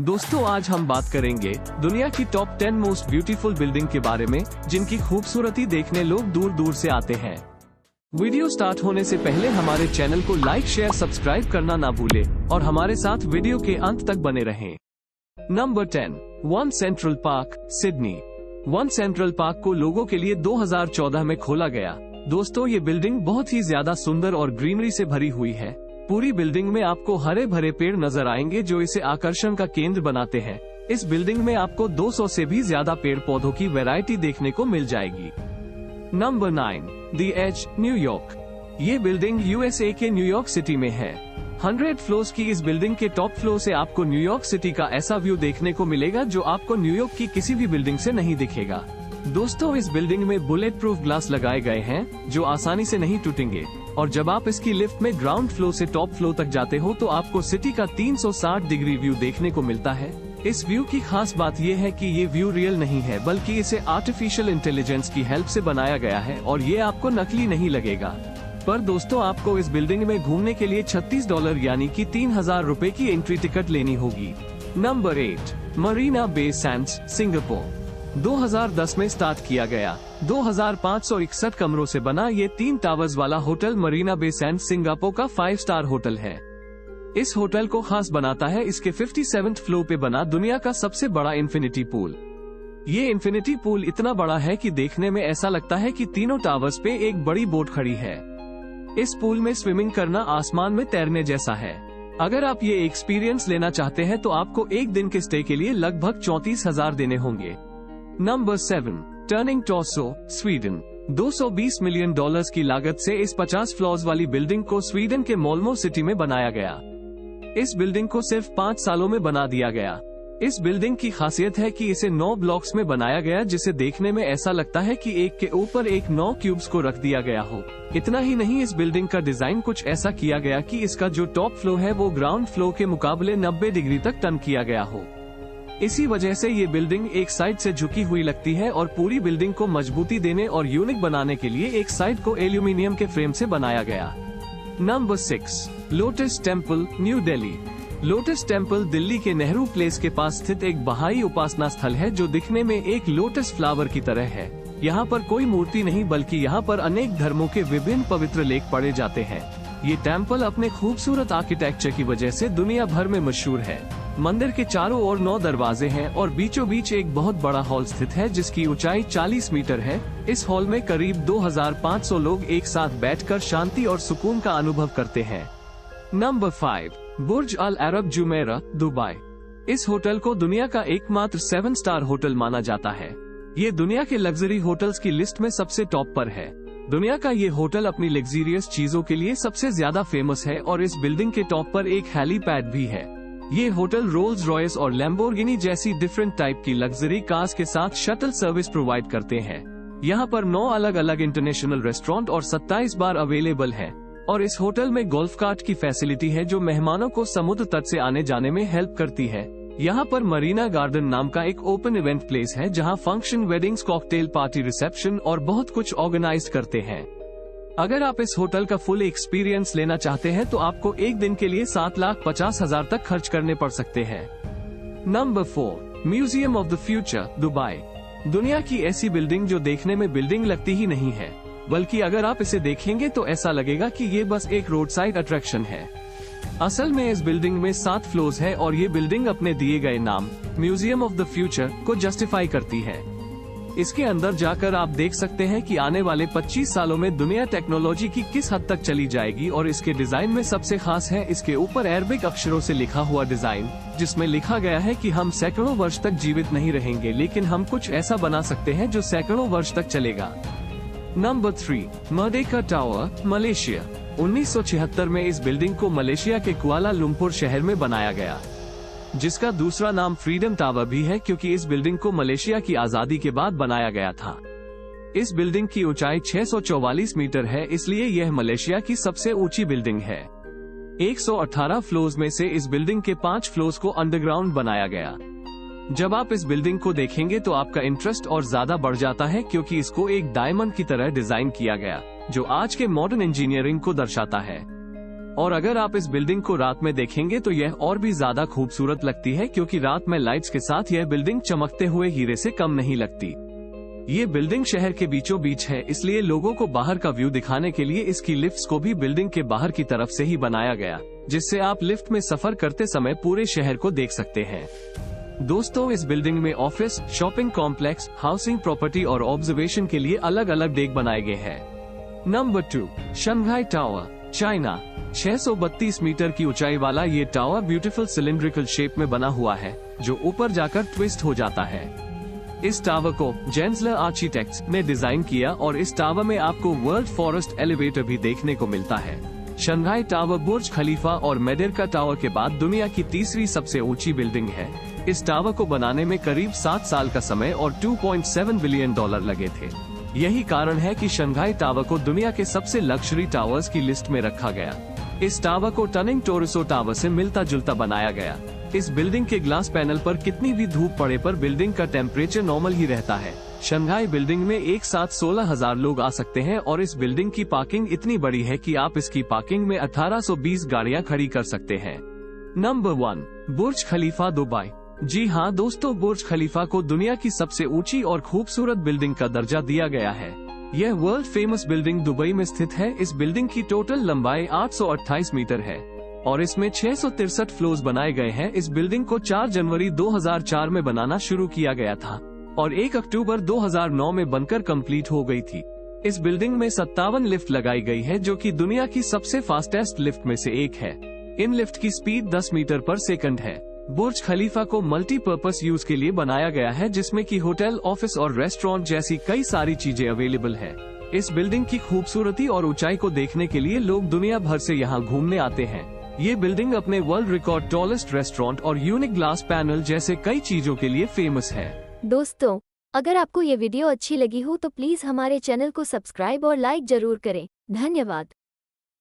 दोस्तों आज हम बात करेंगे दुनिया की टॉप 10 मोस्ट ब्यूटीफुल बिल्डिंग के बारे में, जिनकी खूबसूरती देखने लोग दूर दूर से आते हैं। वीडियो स्टार्ट होने से पहले हमारे चैनल को लाइक, शेयर, सब्सक्राइब करना ना भूले और हमारे साथ वीडियो के अंत तक बने रहें। Number 10, one central park, Sydney. One central park को लोगों के लिए 2014 में खोला गया। दोस्तों ये बिल्डिंग बहुत ही ज्यादा सुंदर और ग्रीनरी से भरी हुई है। पूरी बिल्डिंग में आपको हरे भरे पेड़ नजर आएंगे जो इसे आकर्षण का केंद्र बनाते हैं। इस बिल्डिंग में आपको 200 से भी ज्यादा पेड़ पौधों की वैरायटी देखने को मिल जाएगी। Number 9, the Edge, New York. ये बिल्डिंग यूएसए के न्यूयॉर्क सिटी में है। 100 फ्लोर्स की इस बिल्डिंग के टॉप फ्लोर से आपको न्यूयॉर्क सिटी का ऐसा व्यू देखने को मिलेगा जो आपको न्यूयॉर्क की किसी भी बिल्डिंग से नहीं दिखेगा। दोस्तों इस बिल्डिंग में बुलेट प्रूफ ग्लास लगाए गए हैं जो आसानी से नहीं टूटेंगे, और जब आप इसकी लिफ्ट में ग्राउंड फ्लोर से टॉप फ्लोर तक जाते हो तो आपको सिटी का 360 डिग्री व्यू देखने को मिलता है। इस व्यू की खास बात यह है कि ये व्यू रियल नहीं है, बल्कि इसे आर्टिफिशियल इंटेलिजेंस की हेल्प से बनाया गया है और ये आपको नकली नहीं लगेगा। पर दोस्तों आपको इस बिल्डिंग में घूमने के लिए $36 यानी कि 3000 रुपए की एंट्री टिकट लेनी होगी। Number 8, Marina Bay Sands, Singapore. 2010 में स्टार्ट किया गया 2561 कमरों से बना ये 3 टावर्स वाला hotel Marina Bay Sands Singapore का 5 स्टार होटल है। इस होटल को खास बनाता है इसके 57th फ्लोर पे बना दुनिया का सबसे बड़ा इन्फिनिटी पूल। ये इन्फिनिटी पूल इतना बड़ा है कि देखने में ऐसा लगता है कि तीनों टावर्स पे एक बड़ी बोट खड़ी है। इस पूल में स्विमिंग करना आसमान में तैरने जैसा है। अगर आप ये एक्सपीरियंस लेना चाहते हैं तो आपको एक दिन के स्टे के लिए लगभग 34,000 देने होंगे। Number 7, turning torso, Sweden. $220 million की लागत से इस 50 फ्लोर्स वाली बिल्डिंग को स्वीडन के मोल्मो सिटी में बनाया गया। इस बिल्डिंग को सिर्फ 5 सालों में बना दिया गया। इस बिल्डिंग की खासियत है कि इसे 9 ब्लॉक्स में बनाया गया, जिसे देखने में ऐसा लगता है कि एक के ऊपर एक 9 क्यूब्स को रख दिया गया हो। इतना ही नहीं, इस बिल्डिंग का डिजाइन कुछ ऐसा किया गया कि इसका जो टॉप फ्लोर है वो ग्राउंड फ्लोर के मुकाबले 90 डिग्री तक टर्न किया गया हो। इसी वजह से ये बिल्डिंग एक साइड से झुकी हुई लगती है और पूरी बिल्डिंग को मजबूती देने और यूनिक बनाने के लिए एक साइड को एल्यूमिनियम के फ्रेम से बनाया गया। Number 6, lotus temple, new Delhi. Lotus temple Delhi के नेहरू प्लेस के पास स्थित एक बहाई उपासना स्थल है जो दिखने में एक लोटस फ्लावर की तरह है। यहाँ पर कोई मूर्ति नहीं, बल्कि यहाँ पर अनेक धर्मों के विभिन्न पवित्र लेख पढ़े जाते हैं। ये टेम्पल अपने खूबसूरत आर्किटेक्चर की वजह से दुनिया भर में मशहूर है। मंदिर के चारों ओर 9 दरवाजे हैं और बीचों बीच एक बहुत बड़ा हॉल स्थित है जिसकी ऊंचाई 40 मीटर है। इस हॉल में करीब 2500 लोग एक साथ बैठकर शांति और सुकून का अनुभव करते हैं। नंबर 5, बुर्ज अल अरब जुमेरा, दुबई। इस होटल को दुनिया का एकमात्र 7 स्टार होटल माना जाता है। ये दुनिया के लग्जरी होटल्स की लिस्ट में सबसे टॉप पर है। दुनिया का ये होटल अपनी लग्जरियस चीजों के लिए सबसे ज्यादा फेमस है और इस बिल्डिंग के टॉप पर एक हेलीपैड भी है। ये होटल रोल्स रॉयस और लैम्बोर्गिनी जैसी डिफरेंट टाइप की लग्जरी कार्स के साथ शटल सर्विस प्रोवाइड करते हैं। यहाँ पर 9 अलग अलग इंटरनेशनल रेस्टोरेंट और 27 बार अवेलेबल है, और इस होटल में गोल्फ कार्ट की फैसिलिटी है जो मेहमानों को समुद्र तट से आने जाने में हेल्प करती है। यहाँ पर मरीना गार्डन नाम का एक ओपन इवेंट प्लेस है जहाँ function, weddings, cocktail party, reception और बहुत कुछ ऑर्गेनाइज करते हैं। अगर आप इस होटल का फुल एक्सपीरियंस लेना चाहते हैं तो आपको एक दिन के लिए 7,50,000 तक खर्च करने पड़ सकते हैं। Number 4, museum of the future, Dubai. दुनिया की ऐसी बिल्डिंग जो देखने में बिल्डिंग लगती ही नहीं है, बल्कि अगर आप इसे देखेंगे तो ऐसा लगेगा कि ये बस एक रोड साइड अट्रैक्शन है। असल में इस बिल्डिंग में 7 फ्लोर्स है और ये बिल्डिंग अपने दिए गए नाम म्यूजियम ऑफ द फ्यूचर को जस्टिफाई करती है। इसके अंदर जाकर आप देख सकते हैं कि आने वाले 25 सालों में दुनिया टेक्नोलॉजी की किस हद तक चली जाएगी, और इसके डिजाइन में सबसे खास है इसके ऊपर अरबिक अक्षरों से लिखा हुआ डिजाइन, जिसमें लिखा गया है कि हम सैकड़ों वर्ष तक जीवित नहीं रहेंगे, लेकिन हम कुछ ऐसा बना सकते हैं जो सैकड़ों वर्ष तक चलेगा। Number 3, Merdeka tower, Malaysia. 1976 में इस बिल्डिंग को मलेशिया के कुआला लुम्पुर शहर में बनाया गया, जिसका दूसरा नाम फ्रीडम टावर भी है क्योंकि इस बिल्डिंग को मलेशिया की आजादी के बाद बनाया गया था। इस बिल्डिंग की ऊंचाई 644 मीटर है, इसलिए यह मलेशिया की सबसे ऊंची बिल्डिंग है। 118 फ्लोर्स में से इस बिल्डिंग के 5 फ्लोर्स को अंडरग्राउंड बनाया गया। जब आप इस बिल्डिंग को देखेंगे तो आपका इंटरेस्ट और ज्यादा बढ़ जाता है क्योंकि इसको एक डायमंड की तरह डिजाइन किया गया, जो आज के मॉडर्न इंजीनियरिंग को दर्शाता है। और अगर आप इस बिल्डिंग को रात में देखेंगे तो यह और भी ज्यादा खूबसूरत लगती है, क्योंकि रात में लाइट्स के साथ यह बिल्डिंग चमकते हुए हीरे से कम नहीं लगती। ये बिल्डिंग शहर के बीचों बीच है, इसलिए लोगों को बाहर का व्यू दिखाने के लिए इसकी लिफ्ट्स को भी बिल्डिंग के बाहर की तरफ से ही बनाया गया, जिससे आप लिफ्ट में सफर करते समय पूरे शहर को देख सकते हैं। दोस्तों, इस बिल्डिंग में office, shopping complex, housing property और ऑब्जर्वेशन के लिए अलग अलग डेक बनाए गए हैं। Number 2, Shanghai tower, China. 632 metre की ऊंचाई वाला ये टावर ब्यूटीफुल सिलिंड्रिकल शेप में बना हुआ है, जो ऊपर जाकर ट्विस्ट हो जाता है। इस टावर को जेंसलर आर्किटेक्ट्स ने डिजाइन किया और इस टावर में आपको वर्ल्ड फॉरेस्ट एलिवेटर भी देखने को मिलता है। शंघाई टावर बुर्ज खलीफा और मेडेरका टावर के बाद दुनिया की तीसरी सबसे ऊंची बिल्डिंग है। इस टावर को बनाने में करीब 7 साल का समय और $2.7 बिलियन लगे थे। यही कारण है कि शंघाई टावर को दुनिया के सबसे लग्जरी टावर्स की लिस्ट में रखा गया। इस टावर को टनिंग टोरसो टावर से मिलता जुलता बनाया गया। इस बिल्डिंग के ग्लास पैनल पर कितनी भी धूप पड़े पर बिल्डिंग का टेम्परेचर नॉर्मल ही रहता है। शंघाई बिल्डिंग में एक साथ 16,000 लोग आ सकते हैं और इस बिल्डिंग की पार्किंग इतनी बड़ी है कि आप इसकी पार्किंग में 1820 गाड़ियां खड़ी कर सकते हैं। नंबर 1, बुर्ज खलीफा, दुबई। जी हाँ दोस्तों, बुर्ज खलीफा को दुनिया की सबसे ऊंची और खूबसूरत बिल्डिंग का दर्जा दिया गया है। यह वर्ल्ड फेमस बिल्डिंग दुबई में स्थित है। इस बिल्डिंग की टोटल लंबाई 828 मीटर है और इसमें 663 फ्लोर्स बनाए गए हैं। इस बिल्डिंग को 4 जनवरी 2004 में बनाना शुरू किया गया था और 1 अक्टूबर 2009 में बनकर कंप्लीट हो गई थी। इस बिल्डिंग में 57 लिफ्ट लगाई गई है, जो कि दुनिया की सबसे फास्टेस्ट लिफ्ट में से एक है। इन लिफ्ट की स्पीड 10 मीटर पर सेकंड है। बुर्ज खलीफा को मल्टीपर्पस यूज के लिए बनाया गया है, जिसमें कि होटल, ऑफिस और रेस्टोरेंट जैसी कई सारी चीजें अवेलेबल है। इस बिल्डिंग की खूबसूरती और ऊंचाई को देखने के लिए लोग दुनिया भर से यहाँ घूमने आते हैं। ये बिल्डिंग अपने वर्ल्ड रिकॉर्ड टॉलेस्ट रेस्टोरेंट और यूनिक ग्लास पैनल जैसे कई चीजों के लिए फेमस है। दोस्तों, अगर आपको ये वीडियो अच्छी लगी हो तो प्लीज हमारे चैनल को सब्सक्राइब और लाइक जरूर करें। धन्यवाद।